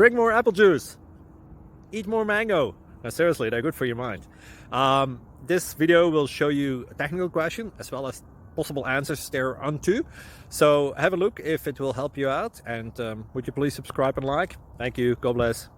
drink more apple juice, eat more mango. Now seriously, they're good for your mind. This video will show you a technical question as well as possible answers thereunto. So have a look if it will help you out, and would you please subscribe and like? Thank you. God bless.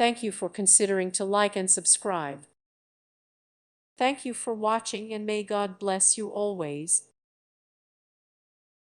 Thank you for considering to like and subscribe. Thank you for watching, and may God bless you always.